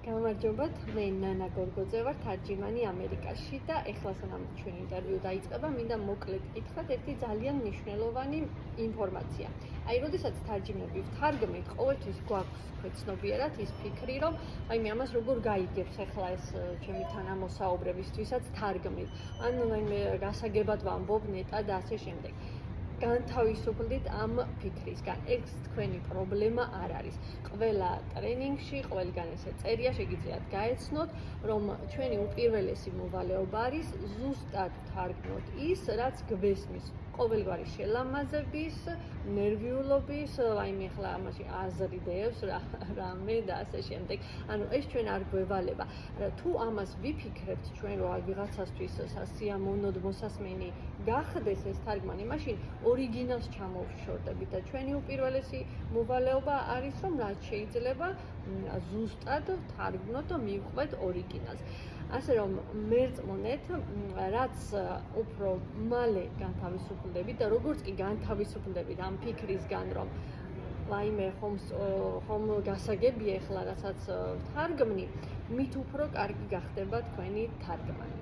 გამარჯობათ, მე ნანა გორგოძე ვარ, თარჯიმანი ამერიკაში და ეხლა სანამ ჩვენი ინტერვიუ დაიწყება, მინდა მოკლედ გითხრათ ერთი ძალიან მნიშვნელოვანი ინფორმაცია. აი, როდესაც თარჯიმნები ვთარგმნით, ყოველთვის გვაქვს ქვეცნობიერად ის ფიქრი, რომ აი მე ამას როგორ გაიგებს ეხლა ეს ჩემი თანამოსაუბრებისთვისაც თარგმნით. ან მე გასაგებად ვამბობ ნეტა და ასე შემდეგ. განთავისუფლდით ამ ფიქრისგან. ეს თქვენი პრობლემა არ არის. ყველა ტრენინგში, ყველგან ესე წერია, შეგიძლიათ გაეცნოთ, რომ ჩვენი უპირველესი მოვალეობა არის ზუსტად თარგმნოთ ის, რაც გვესმის. ყოველგვარი შელამაზების, ნერვიულობის, აი მე ხლა ამაში აზრი დევს რამე და ასე შემდეგ. ანუ ეს ჩვენ არ გვევალება. თუ ამას ვიფიქრებთ ჩვენ, რომ აი ვიღაცასთვის სასიამოვნოდ მოსასმენი გახდეს ეს თარგმანი, მაშინ ორიგინალს ჩამოვშორდებით და ჩვენი უპირველესი მოვალეობა არის, რომ რაც შეიძლება ზუსტად თარგმნოთ და მივყვეთ ორიგინალს. ასე რომ მერწმუნეთ, რაც უფრო მალე განთავისუფლდებით და როგორც კი განთავისუფლდებით ამ ფიქრისგან, რომ ვაიმე ხომ გასაგებია ეხლა რასაც თარგმნი, მით უფრო კარგი გახდება თქვენი თარგმანი.